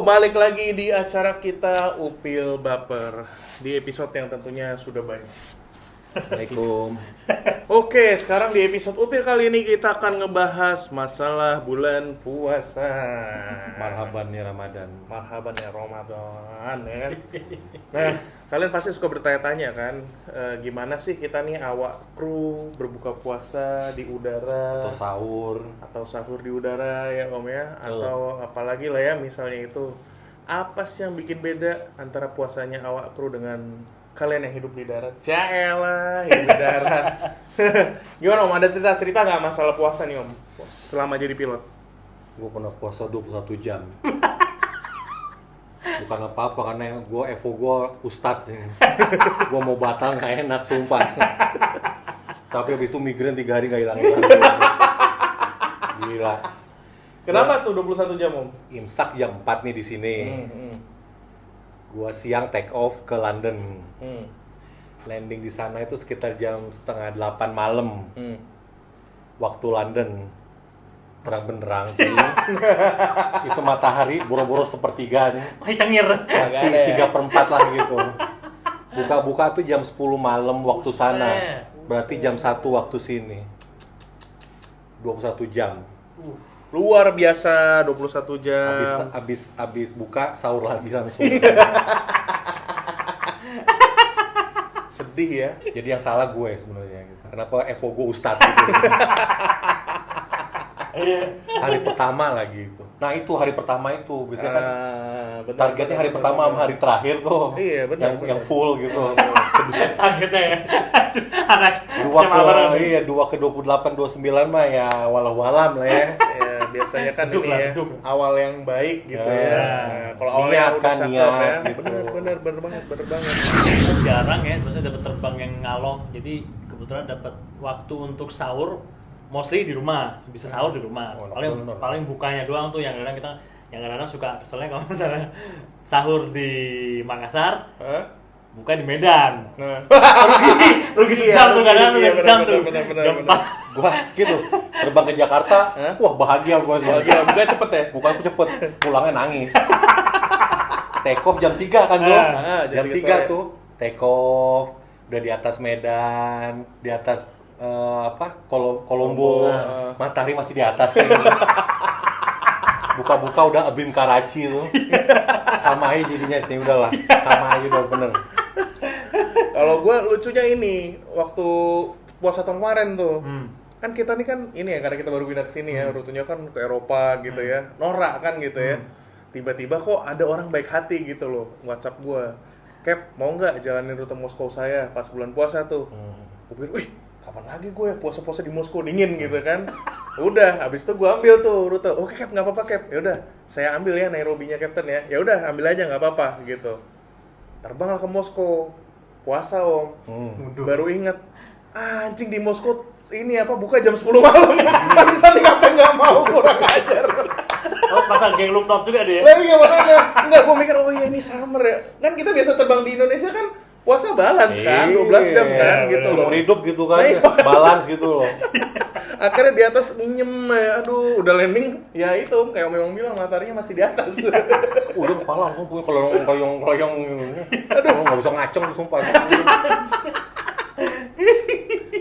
balik lagi di acara kita Upil Baper di episode yang tentunya sudah banyak. Assalamualaikum. Oke, sekarang di episode Upil kali ini kita akan ngebahas masalah bulan puasa. Marhaban ya Ramadan. Marhaban ya Ramadan ya. Nah, kalian pasti suka bertanya-tanya kan, gimana sih kita nih awak kru berbuka puasa di udara Atau sahur di udara ya Om ya, atau apalagi lah ya misalnya itu apa sih yang bikin beda antara puasanya awak kru dengan kalian yang hidup di darat? Jaelah, hidup di darat. Gimana Om, ada cerita-cerita nggak masalah puasa nih Om selama jadi pilot? Gue pernah puasa 21 jam. Bukan apa-apa karena Evo gue ustadz ya. Gue mau batal gak enak sumpah. Tapi habis itu migrain 3 hari gak hilang-hilang. Gila. Kenapa tuh 21 jam Om? Imsak jam 4 nih di sini. Gua siang take off ke London. Landing di sana itu sekitar jam 7:30 malam. Waktu London. Terang benderang sih. Itu matahari boro-boro sepertiga nih. Masih cengir. Masih 3/4 lah gitu. Buka-buka tuh jam 10 malam waktu sana. Berarti jam 1 waktu sini. 21 jam. Luar biasa, 21 jam. Abis buka sahur lagi langsung. Sedih ya. Jadi yang salah gue sebenarnya gitu. Kenapa Evo gue ustadz gitu. Hari pertama lagi itu. Nah itu hari pertama itu biasanya kan targetnya hari pertama sama hari terakhir tuh. Iya benar. Yang full gitu. Targetnya ya. Anak 2 ke 28 29 mah ya walau-walam lah ya. Ya biasanya kan Duduk ini lah, ya duduk. awal yang baik gitu ya. Nah, kalau awal Niat yang udah kan, cakep niat, ya. gitu. Benar banget. Jarang ya, terusnya dapat terbang yang ngalong. Jadi kebetulan dapat waktu untuk sahur mostly di rumah. Bisa sahur di rumah. Oh, bener. Paling bukanya doang tuh yang kadang suka keselnya kalau misalnya sahur di Makassar. Hah? Buka di Medan. Nah. rugi sejam tuh kadang rugi sejam tuh. Benar. Gua gitu terbang ke Jakarta, wah bahagia gua. Bahagia, bukan cepet ya? Bukan cepet, pulangnya nangis. Take off jam 3 kan bro? Jam 3 tuh take off, udah di atas Medan, di atas Kolombo, matahari masih di atas. Buka-buka udah abim Karachi tuh. Sama aja jadinya sih udahlah. Sama aja udah bener. Kalau gue lucunya ini waktu puasa tahun kemarin tuh, kan kita nih kan ini ya karena kita baru pindah ke sini ya, rutenya kan ke Eropa gitu ya, norak kan gitu ya. Tiba-tiba kok ada orang baik hati gitu loh, WhatsApp gue, Cap mau nggak jalanin rute Moskow saya pas bulan puasa tuh? Gue pikir, wih kapan lagi gue puasa-puasa di Moskow dingin gitu kan? Udah, habis itu gue ambil tuh rute. Oke Cap, nggak apa-apa Cap. Ya udah, saya ambil ya Nairobi-nya Captain ya. Ya udah, ambil aja nggak apa-apa gitu. Terbang ke Moskow. Puasa Om, baru ingat anjing di Moskow ini buka jam 10 malam. Pantesan nih Kapten nggak mau, kurang ajar. Oh, pasang geng look not juga dia. Lah iya makanya, enggak gue mikir oh iya ini summer ya. Kan kita biasa terbang di Indonesia kan puasa balance kan, 12 jam kan gitu loh. Seumur hidup gitu kan, Nah, iya. balance gitu loh. Akhirnya di atas nyem ya, aduh udah landing ya itu kayak memang bilang mataharinya masih di atas. Udah kepala langsung punya keloyong aduh nggak bisa ngaceng sumpah.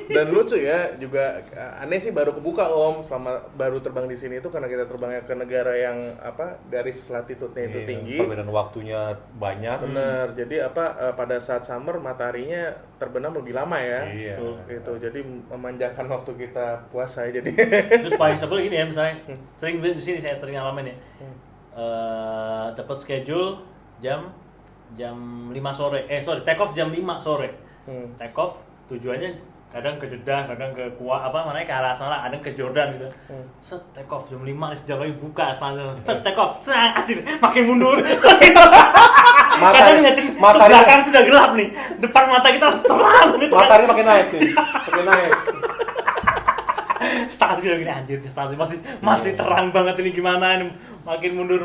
Dan lucu ya juga aneh sih baru kebuka Om selama baru terbang di sini itu karena kita terbangnya ke negara yang garis latitudenya itu tinggi. Perbedaan waktunya banyak. Bener, jadi pada saat summer mataharinya terbenam lebih lama ya. Iya. Itu jadi memanjakan waktu kita puasa jadi. Terus paling sebel gini ya misalnya, sering di sini saya sering ngalamin ya. Dapat schedule jam 5 sore. Take off jam 5 sore. Take off tujuannya kadang ke Jeddah, kadang ke ke arah sana, kadang ke Jordan gitu. Set take off jam 5 sejam lagi buka standar. Set take off. Makin mundur. Kadang ngeliatin belakang itu udah gelap nih. Depan mata kita harus terang gitu. Matahari makin naik sih. Makin naik. Setengah tujuh gini anjir, setengah tujuh masih terang banget ini gimana ini makin mundur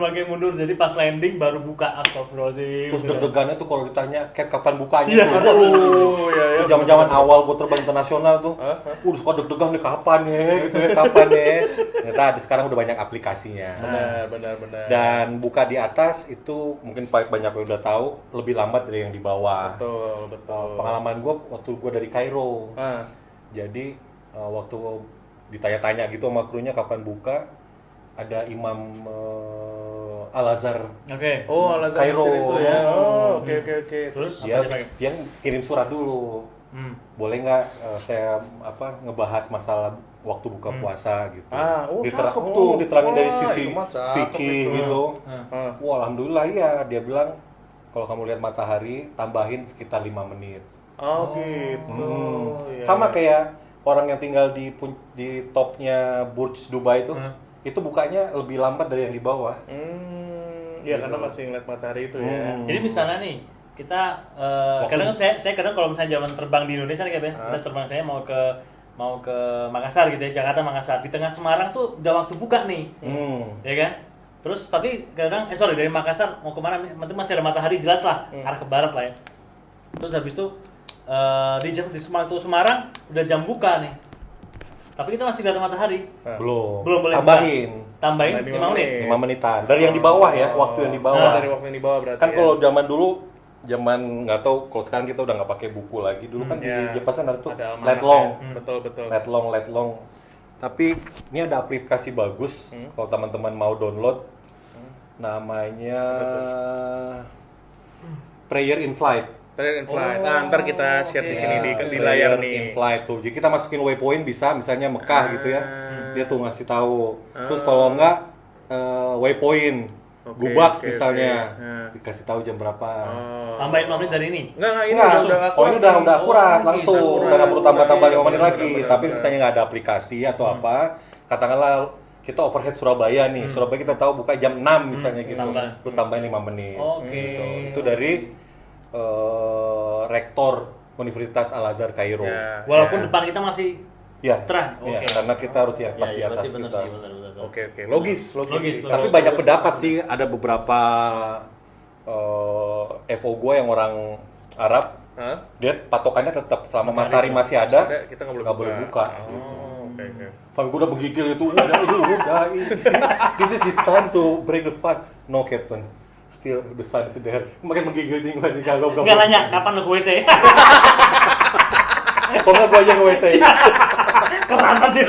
jadi pas landing baru buka astagfirullahaladzim. Terus deg-degannya tuh kalau ditanya kapan bukanya Iya. tuh. Itu zaman-zaman awal gue terbang internasional tuh. Suka deg-degan nih kapan ya gitu ya kapan ya. Ternyata sekarang udah banyak aplikasinya. Benar. Dan buka di atas itu mungkin banyak yang udah tahu lebih lambat dari yang di bawah. Betul. Pengalaman gue waktu gue dari Kairo. Jadi waktu ditanya-tanya gitu sama krunya kapan buka, ada Imam Al-Azhar. Oke. Oh, Al-Azhar Kairo. Mesir itu ya. Oke. Terus Dia ngirim surat dulu. Boleh nggak saya ngebahas masalah waktu buka puasa gitu. Cakep tuh. Diterangin dari Wah, sisi itu mah cakep fikih itu. gitu. Wah, alhamdulillah ya. Dia bilang kalau kamu lihat matahari tambahin sekitar 5 menit. Oh gitu. Iya. Sama kayak orang yang tinggal di topnya Burj Dubai itu bukanya lebih lambat dari yang di bawah. Iya karena masih ngeliat matahari itu ya. Jadi misalnya nih kita kadang saya kadang kalau misalnya zaman terbang di Indonesia nih kayak terbang saya mau ke Makassar gitu ya, Jakarta Makassar, di tengah Semarang tuh udah waktu buka nih. Ya kan? Terus tapi kadang dari Makassar mau kemana nanti masih ada matahari jelas lah, arah ke barat lah ya. Terus habis itu di Semarang udah jam buka nih. Tapi kita masih lihat matahari. Belum boleh tambahin 5 menit. 5 menitan. Dari yang di bawah ya, waktu yang di bawah. Dari waktu yang di bawah berarti. Kan kalau zaman dulu nggak tahu, kalau sekarang kita udah nggak pakai buku lagi. Dulu kan di Jepasan ada tuh let long. Betul. Let long. Tapi ini ada aplikasi bagus kalau teman-teman mau download. Namanya Prayer in Flight. Prayer in Flight. Nah, ntar kita share di sini di layar nih. In Flight tuh. Jadi kita masukin waypoint bisa, misalnya Mekah gitu ya. Dia tuh ngasih tahu. Terus kalau enggak waypoint Gubak misalnya dikasih tahu jam berapa. Tambahin 5 menit dari ini. Enggak, ini langsung. Ini udah akurat langsung. Akurat. Udah nggak perlu tambah 5 menit Iya, lagi. benar. Tapi misalnya nggak ada aplikasi atau apa, katakanlah kita overhead Surabaya nih. Surabaya kita tahu buka jam 6 misalnya gitu. Lu tambahin 5 menit. Oke. Gitu. Itu dari rektor Universitas Al-Azhar Kairo. Walaupun depan kita masih terang. Ya, Oke. karena kita harus di atas berarti benar kita. sih, benar. Oke. Logis. Tapi banyak pendapat sih, ada beberapa FO gue yang orang Arab, dia patokannya tetap selama matahari masih ada, kita nggak boleh buka. Oke. Pak gue udah menggigil itu, udah. This is this time to break the fast. No, Captain. Still the sun is there. Makin menggigil tinggal di kagak. Enggak nanya kapan lu ke WC. Kok nggak gue aja ke WC? Keren anjir.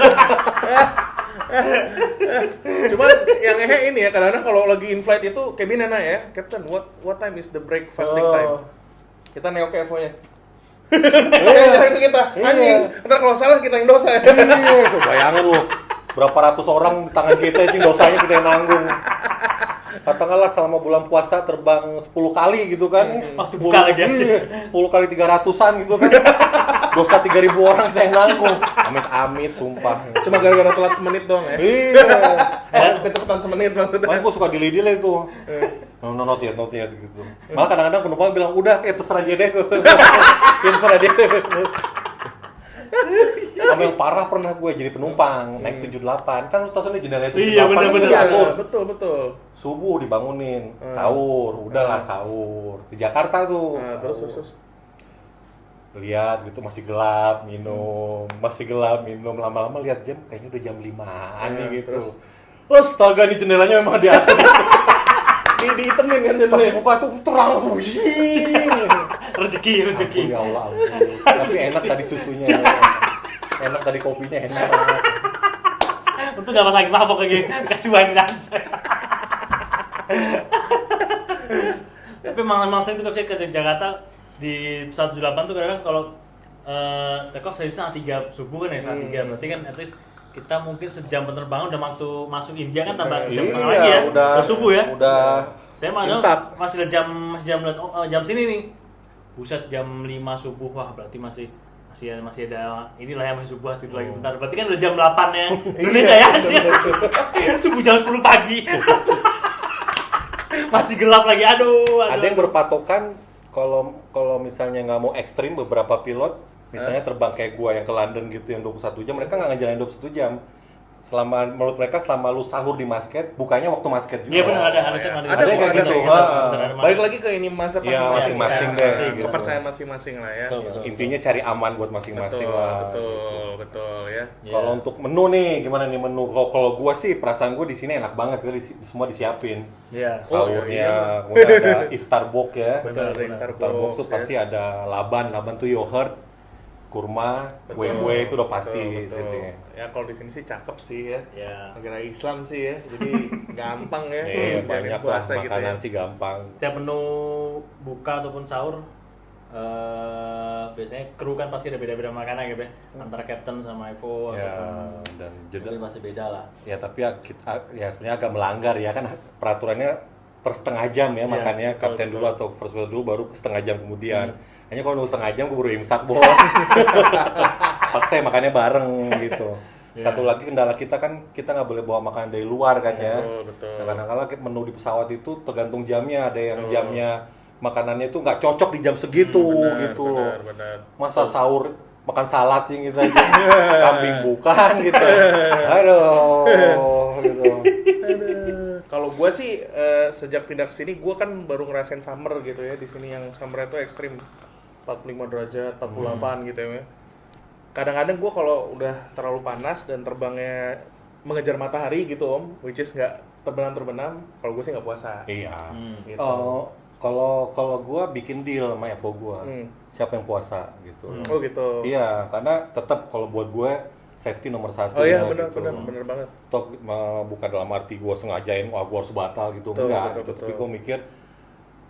Cuman yang ini ya, kadang-kadang kalau lagi in flight itu cabin enak ya, Captain, what time is the break fasting time? Kita neo ke Evo-nya. Nyari ke kita, anjing. Ntar kalau salah kita yang dosa. Iya, bayangin lu. Berapa ratus orang di tangan kita, itu dosanya kita yang nanggung. Katakanlah selama bulan puasa terbang 10 kali gitu kan. Waktu buka lagi aja. 10 kali 300-an gitu kan. Dosa 3.000 orang kita yang nanggung. Amit-amit, sumpah. Cuma gara-gara telat semenit doang ya. Iya. Kecepatan semenit maksudnya. Makanya gue suka delay tuh. Not yet gitu. Malah kadang-kadang penumpang bilang, udah terserah dia deh. Terserah dia deh. Sama yang parah pernah gue jadi penumpang, naik 78. Kan lu tau sendiri jendela 78. Iya, bener. Betul. Subuh dibangunin, sahur, udahlah sahur. Di Jakarta tuh. Terus. Lihat gitu masih gelap, minum. Lama-lama lihat jam, kayaknya udah jam 5-an nih gitu. Terus? Astaga, nih jendelanya memang di atas. Dihitemin kan jendelanya. Buka tuh terang. Rezeki. Ya Allah. Tapi enak tadi susunya. Enak tadi kopinya enak. Untung gak pas lagi mabok lagi, kasih wine aja. Tapi memang sering tuh kalau saya ke Jakarta di 178 tuh kadang-kadang kalau take off dari setengah 3 subuh kan ya, setengah 3 berarti kan at least kita mungkin sejam penerbangan udah waktu masuk India kan tambah sejam setengah lagi ya, udah subuh ya. Saya masih jam sini nih. Buset, jam 5 subuh, wah berarti masih ada inilah yang masih subuh tidur lagi bentar. Berarti kan udah jam 8 ya Indonesia ya. Subuh jam 10 pagi. Masih gelap lagi. Aduh. Ada yang berpatokan kalau misalnya nggak mau ekstrim, beberapa pilot Misalnya terbang kayak gua yang ke London gitu yang 21 jam, mereka nggak ngejalanin 21 jam. Menurut mereka selama lu sahur di masket, bukanya waktu masket juga. Iya benar, ada kayak gitu. Balik lagi ke ini masing-masing deh. Kepercayaan masing-masing lah ya. Betul. Intinya cari aman buat masing-masing lah. Betul ya. Kalau untuk menu nih, gimana nih menu? Kalau gua sih perasaan gua di sini enak banget, semua disiapin. Iya. Sahurnya, kemudian ada iftar box ya. Betul, Iftar box tuh pasti ada laban tuh yogurt, kurma, kue-kue itu udah pasti di sini. Ya kalau di sini sih cakep sih ya. Ya. Negara Islam sih ya. Jadi gampang ya. Banyak lah makanan sih gampang. Setiap menu buka ataupun sahur biasanya kru kan pasti ada beda-beda makanan gitu ya. Antara Captain sama Evo dan jadi pasti beda lah. Ya tapi ya sebenarnya agak melanggar ya kan peraturannya per setengah jam ya makannya Kapten dulu atau first wheel dulu baru setengah jam kemudian. Hanya kalau nunggu setengah jam gue baru imsak bos. Paksa makannya bareng gitu. Satu lagi kendala kita kan kita nggak boleh bawa makanan dari luar kan ya. Betul. Nah, kadang-kadang menu di pesawat itu tergantung jamnya. Ada yang jamnya makanannya itu nggak cocok di jam segitu gitu. Benar. Masa sahur makan salad sih gitu aja. Kambing bukan gitu. Aduh gitu. Kalau gue sih sejak pindah ke sini gue kan baru ngerasain summer gitu ya. Di sini yang summer itu ekstrim 45 derajat, 48 gitu ya. Kadang-kadang gue kalau udah terlalu panas dan terbangnya mengejar matahari gitu om, which is nggak terbenam, kalau gue sih nggak puasa. Iya. Gitu. Kalau gue bikin deal sama Evo gue, siapa yang puasa gitu. Oh gitu. Iya, karena tetap kalau buat gue safety nomor satu. Oh iya gitu. benar banget. Toh bukan dalam arti gue sengajain, gue harus batal gitu, enggak. Gitu. Tapi gue mikir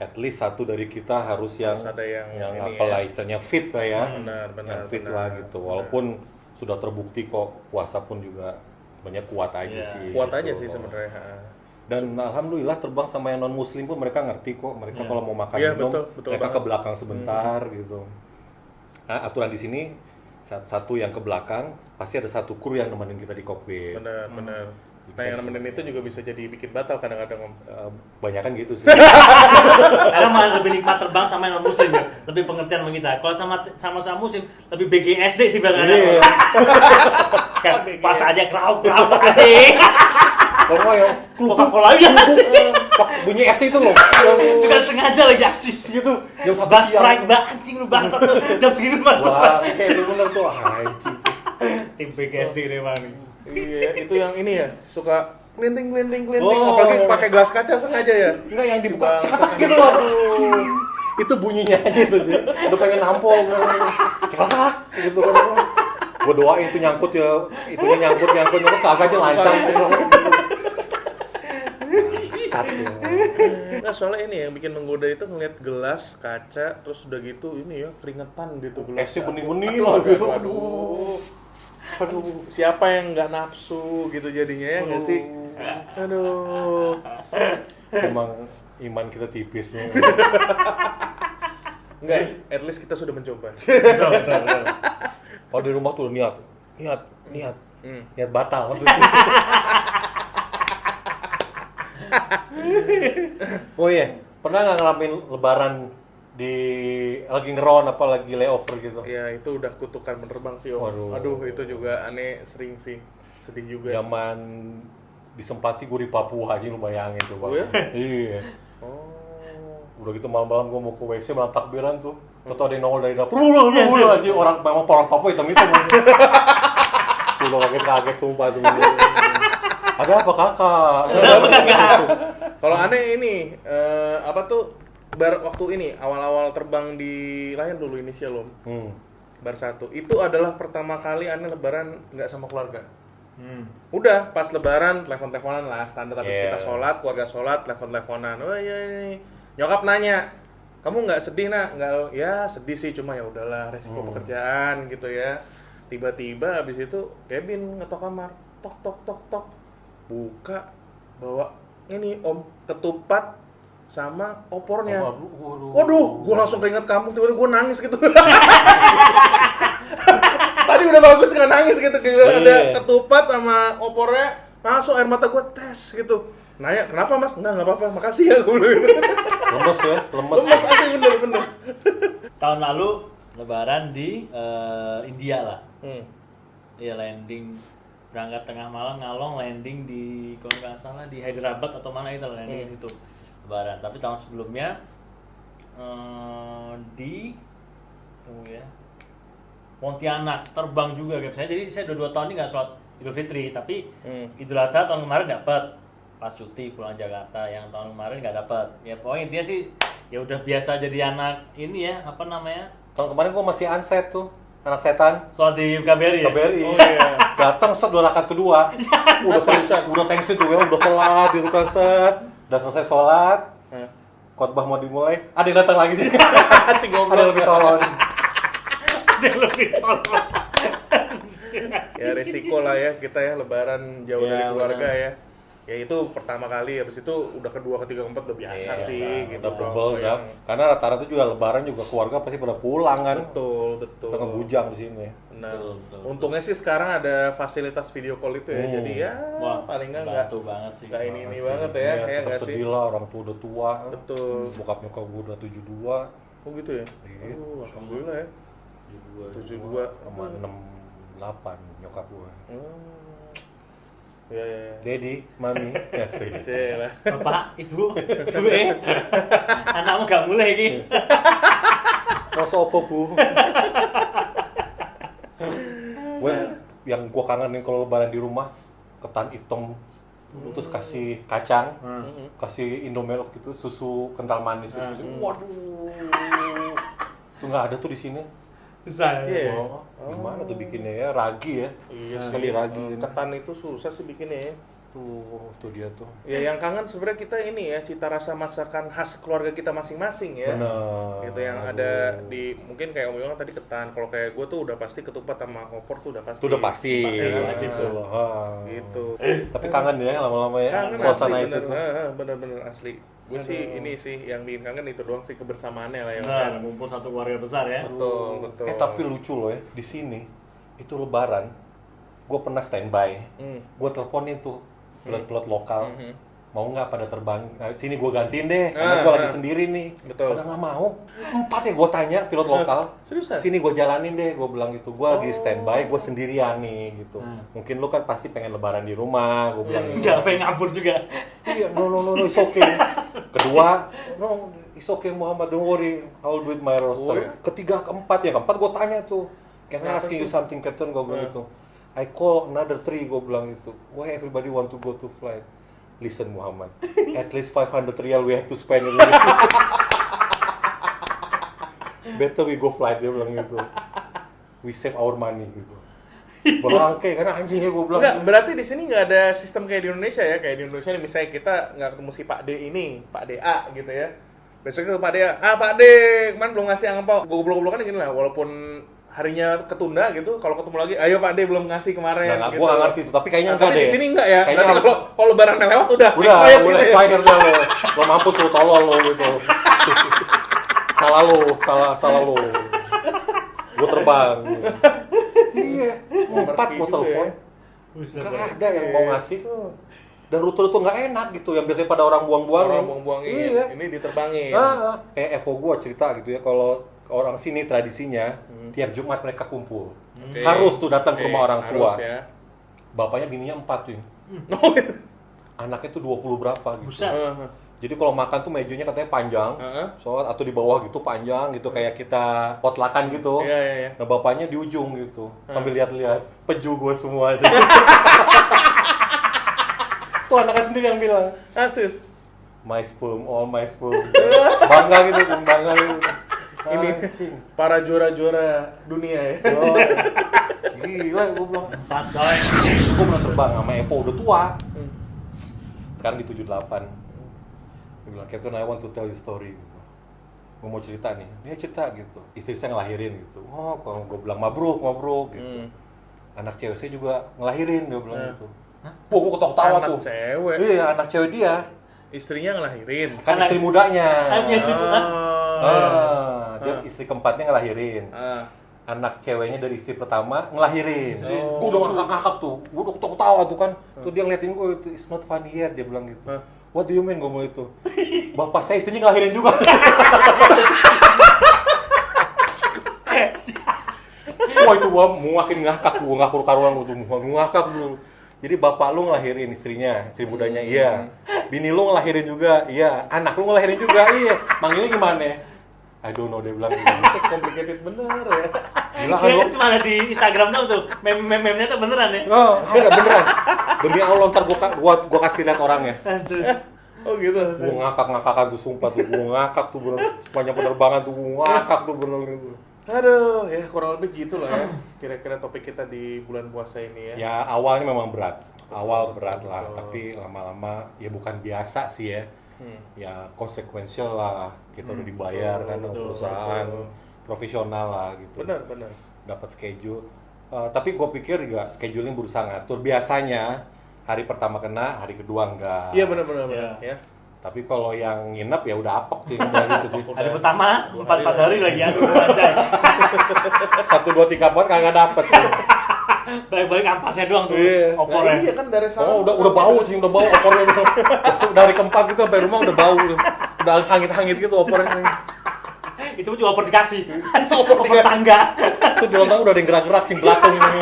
at least satu dari kita harus yang ada yang apalah istilahnya fit lah ya. Benar. Fit lah gitu. Walaupun sudah terbukti kok puasa pun juga sebenarnya kuat aja sih. Kuat gitu. aja sih sebenarnya. Dan alhamdulillah terbang sama yang non muslim pun mereka ngerti kok. Mereka kalau mau makan minum betul mereka banget. ke belakang sebentar gitu. Nah, aturan di sini satu yang ke belakang pasti ada satu kru yang nemenin kita di kokpit. Benar. Nah yang nemenin itu juga bisa jadi bikin batal kadang-kadang om. Banyak kan gitu sih. Karena malah lebih nikmat terbang sama yang non muslim ya, lebih pengertian sama kita. Kalau sama muslim lebih BGSD sih bang. Kayak pas aja kerau aja. Pokoknya ya, Coca-Cola aja. bunyi es itu loh. Sudah sengaja lagi anjing. Gitu. Jam 1 Bas siang. Pride anjing lu bangsat tuh. Jam segini masuk. Wah, kayak bener tuh anjing. Tim BGSD deh bang. Iya, itu yang ini ya, suka klinting, apalagi pakai gelas kaca sengaja ya. Enggak yang dibuka cetak gitu loh. Itu bunyinya aja tuh. Udah pengen nampol cetak gitu kan. Gua doain itu nyangkut ya. Itunya nyangkut kagak aja lancar gitu. Nah soalnya ini yang bikin menggoda itu ngeliat gelas kaca terus udah gitu ini ya keringetan gitu gelas. Esnya bening-bening lah gitu. Aduh, siapa yang nggak nafsu gitu jadinya ya nggak sih? Aduh. Emang iman kita tipisnya. Enggak, at least kita sudah mencoba. Betul. Kalau di rumah tuh niat batal maksudnya. Oh iya, pernah nggak ngalamin lebaran di lagi ngeron apa lagi layover gitu? Ya itu udah kutukan menerbang sih om. Aduh itu juga aneh sering sih, sedih juga. Zaman disempati gue di Papua aja lu bayangin tuh bang. Oh ya? Iya. Oh. Udah gitu malam-malam gue mau ke WC malam takbiran tuh. Tau ada yang nongol dari dapur. Ulah aja orang Papua hitam-hitam. Udah kaget-kaget sumpah tuh. Ada apa kakak? Kalau aneh ini apa tuh waktu ini awal-awal terbang di Lion dulu inisial om. Bar 1. Itu adalah pertama kali aneh lebaran nggak sama keluarga. Udah pas lebaran telepon-teleponan lah standar habis kita sholat, keluarga sholat, telepon-teleponan. Oh iya ini. Nyokap nanya, "Kamu nggak sedih, Nak?" "Nggak." "Ya, sedih sih, cuma ya udahlah resiko pekerjaan gitu ya." Tiba-tiba habis itu Kevin ngetok kamar. Tok. Buka bawa ini om ketupat sama opornya. Waduh, gue langsung keringet kampung, tiba-tiba gue nangis gitu. Tadi udah bagus nggak nangis gitu, ada ketupat sama opornya, langsung air mata gue tes gitu. Nanya, kenapa mas? Nggak apa-apa, makasih ya gue. Lemes ya, Lemes aja bener. Tahun lalu Lebaran di India lah. Hmm. Iya, landing berangkat tengah malam ngalong, landing di kalau nggak salah di Hyderabad atau mana itu landing di situ Lebaran. Tapi tahun sebelumnya di tunggu ya, Pontianak terbang juga kayak saya. Jadi saya udah 2 tahun ini nggak sholat Idul Fitri, tapi Idul Adha tahun kemarin dapat pas cuti pulang Jakarta. Yang tahun kemarin nggak dapat. Ya pokoknya intinya sih ya udah biasa jadi anak ini ya, apa namanya? Tahun kemarin gua masih unset tuh, anak setan. Sholat di KBRI ya? KBRI. Oh iya. Datang set 2 rakaat kedua. udah tensi tuh ya, udah telat gitu kan set. Udah selesai sholat. Khotbah mau dimulai, ada yang datang lagi. Si goblok. Ada yang lebih tolong. Ada yang lebih tolong. Ya resiko lah ya kita ya lebaran jauh Ya, dari keluarga benar. ya. Ya itu pertama kali, habis itu udah kedua, ketiga, keempat udah biasa Iya, sih gitu. udah bebel Kalau ya. yang- Karena rata-rata juga lebaran juga keluarga pasti pada pulang kan. Betul, betul. Kita ngebujang di sini. Benar. Betul, betul, Untungnya sih sekarang ada fasilitas video call itu ya. Jadi ya Wah, paling enggak bantu banget sih. enggak ini banget ya, Iya, ya tetap enggak sih? sedih lah, orang tua udah tua. Betul. Bokap nyokap gue udah 72. Oh gitu ya? Iya. Alhamdulillah ya. 72. Sama 68 nyokap gue. Ya ya ya. Daddy, mami. Ya sih. Cila. Bapak, ibu, anakmu gak mulai ini. Mau sopo bu? Gue yang gue kangenin kalau lebaran di rumah, ketan hitam, terus kasih kacang, kasih Indomelok gitu, susu kental manis gitu. Waduh, itu nggak ada tuh di sini. Susah Iya. Oh, gimana tuh bikinnya ya? Ragi ya? Iya Sekali ragi. Ketan itu susah sih bikinnya ya. Tuh dia tuh. Ya yang kangen sebenarnya kita ini ya, cita rasa masakan khas keluarga kita masing-masing ya. Bener. Gitu yang ada di mungkin kayak Om Iwan tadi ketan. Kalau kayak gue tuh udah pasti ketupat sama opor tuh udah pasti. Itu udah pasti. Pasti, wajib tuh. Gitu. Tapi kangen ya lama-lama ya. Kangen Suasana asli itu tuh. bener-bener asli. Gue sih ini sih yang bikin kangen itu doang sih, kebersamaannya lah yang Nah, ngumpul satu keluarga besar ya. betul betul. Tapi lucu loh ya, di sini itu lebaran, gue pernah standby, gue teleponin tuh pilot-pilot lokal, mau nggak pada terbang? Nah, sini gue gantiin deh, karena gue lagi sendiri nih. Betul. Pada nggak mau. 4 ya gue tanya pilot lokal. Seriusan? Sini gue jalanin deh, gue bilang gitu. Gue lagi standby, gue sendirian nih gitu. Mungkin lu kan pasti pengen lebaran di rumah, gue bilang gitu. Enggak pengen ngabur juga. Iya, no, it's okay. Kedua, no, it's okay Muhammad, don't worry, I'll do it my roster. Oh, ya? Ketiga, keempat gue tanya tuh, can I asking you something, Captain? Gue bilang gitu. I call another 3, gue bilang gitu. Why everybody want to go to flight? Listen Muhammad, at least 500 real we have to spend. Better we go flight, dia bilang gitu. We save our money gitu. Berangkai karena anjingnya gue bilang. Enggak, berarti di sini nggak ada sistem kayak di Indonesia ya. Kayak di Indonesia nih, misalnya kita nggak ketemu si Pak D ini, Pak DA gitu ya. Besoknya ke Pak DA, Pak D, kemarin belum ngasih angpau. Goblok-goblokan gini lah, walaupun harinya ketunda gitu, kalau ketemu lagi, ayo Pak D belum ngasih kemarin. Nah, gitu. gue nggak ngerti itu, tapi kayaknya enggak Tapi deh. di sini enggak ya. Kayaknya Berarti harus- kalau lebarannya lewat udah Udah, expired udah gitu ya. expired dah lo mampus lo, tolol lo gitu. Salah lo. Gue terbang. Iya, 4 gue juga telepon. ya. Gak ada yang mau ngasih. Dan rute itu nggak enak gitu, yang biasanya pada orang buang-buangin. Orang buang-buangin, Iya. ini diterbangin. Kayak Evo gue cerita gitu ya, kalau orang sini tradisinya tiap Jumat mereka kumpul. Oke. Harus tuh datang ke Oke, rumah orang tua. harus ya. Bapaknya bininya 4 tuh. Anaknya tuh 20 berapa gitu. Buset. Jadi kalau makan tuh mejanya katanya panjang, soal atau di bawah gitu panjang gitu, kayak kita potlakan gitu. Iya, iya, iya. Nah bapaknya di ujung gitu, sambil lihat-lihat, peju gue semua. Tuh anaknya sendiri yang bilang, Asus. my sperm, all my sperm. Bangga gitu, bangga gitu. Ini Anjing. para juara-juara dunia ya. Oh, gila gue bilang. 4 coy. Gue pernah terbang sama Evo, udah tua. Sekarang di 78. Dia bilang, Captain, I want to tell you story. Gue mau cerita nih. Dia cerita gitu. Istri saya ngelahirin gitu. Oh, kalau gue bilang mabruk gitu. Anak cewek saya juga ngelahirin, dia bilang gitu. Wah, gue ketawa-tawa Anak tuh. cewek. Iya, anak cewek dia. Istrinya ngelahirin. Kan istri mudanya. Punya cucu kan? Dia istri keempatnya ngelahirin. Anak ceweknya dari istri pertama ngelahirin. Gue udah ngakak-ngakak tuh, gue udah ketawa tuh kan. Tuh dia ngeliatin gue, itu it's not funny yet, dia bilang gitu. What do you mean gue mau itu? Bapak saya istrinya ngelahirin juga. Wah itu gua makin ngakak karuan gua tuh ngakak dulu. Jadi bapak lu ngelahirin istrinya, istri mudanya iya. Bini lu ngelahirin juga, iya. Anak lu ngelahirin juga, iya. Manggilnya gimana? I don't know, dia bilang gitu. Complicated bener ya. Gila kan Kayaknya lu? cuma ada di Instagram doang tuh. Meme-memenya tuh beneran ya. Oh, enggak beneran. Demi Allah ntar gua kasih lihat orangnya. Anjir. Oh gitu. Gua ngakak-ngakakan tuh sumpah tuh, gua ngakak tuh bener. Sepanjang penerbangan tuh gua ngakak tuh bener gitu. Aduh, ya kurang lebih gitu lah ya. Kira-kira topik kita di bulan puasa ini ya. Ya awalnya memang berat. Awal berat lah, betul. tapi lama-lama ya bukan biasa sih ya. Ya konsekuensial lah. Kita udah dibayar kan sama betul, perusahaan betul. profesional lah gitu. Benar. Dapat schedule. Tapi gue pikir juga scheduling berusaha ngatur. Biasanya hari pertama kena, hari kedua enggak. Iya benar ya. Tapi kalau yang nginep ya udah apek sih udah gitu sih. Hari pertama 4 hari lagi aduh anjay. 1 2 3 4 kagak dapet. Balik-balik ampasnya doang tuh Nah, opornya. iya kan dari sana. Oh, udah bau sih, udah bau opornya itu. Dari keempat gitu sampai rumah udah bau. Udah hangit-hangit gitu opornya. Itu juga opor dikasih. Opor tangga. Itu di lontar udah ada yang gerak-gerak cing belakang ini.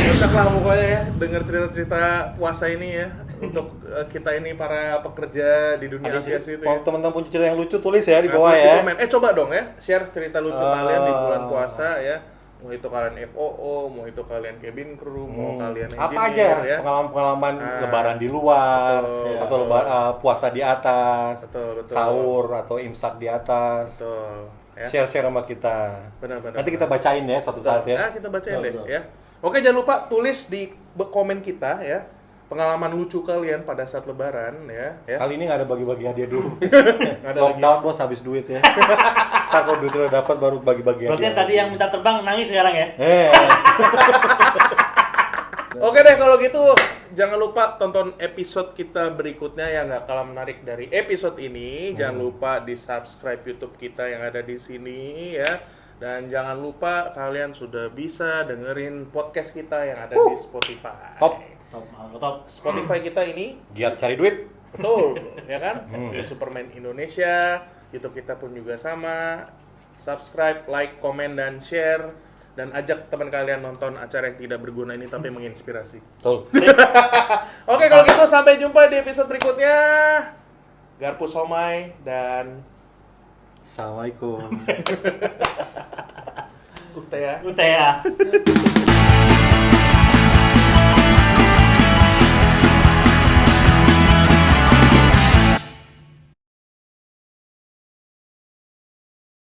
Enak lah pokoknya ya, denger cerita-cerita puasa ini ya. Untuk kita ini para pekerja di dunia aviasi itu ya. Kalau teman-teman punya cerita yang lucu tulis ya di bawah Tulis di ya. komen. Coba dong ya, share cerita lucu kalian di bulan puasa ya. Mau itu kalian FOO, mau itu kalian cabin crew, mau kalian engineer Apa aja ya. pengalaman-pengalaman lebaran di luar Betul. atau puasa di atas, Betul. sahur atau imsak di atas. Betul. Ya. Share-share sama kita. Benar. Nanti kita bacain ya satu saat ya. Nah, kita bacain deh Betul. ya. Oke, jangan lupa tulis di komen kita ya. Pengalaman lucu kalian pada saat lebaran ya. Kali ini nggak ada bagi-bagi hadiah dulu. Ada Lockdown bos habis duit ya. Ntar kalau duit udah dapat baru bagi-bagi Berarti yang hadiah. tadi yang minta terbang nangis sekarang ya. Oke deh kalau gitu jangan lupa tonton episode kita berikutnya yang nggak kalah menarik dari episode ini. Jangan lupa di subscribe YouTube kita yang ada di sini ya. Dan jangan lupa kalian sudah bisa dengerin podcast kita yang ada di Spotify. Top. Top. Spotify kita ini Giat cari duit. betul ya kan? Di Superman Indonesia. YouTube kita pun juga sama. Subscribe, like, komen dan share. Dan ajak teman kalian nonton acara yang tidak berguna ini tapi menginspirasi. Betul. Oke, kalau gitu sampai jumpa di episode berikutnya. Garpu Somai dan Assalamualaikum. Ukta ya. Udah ya.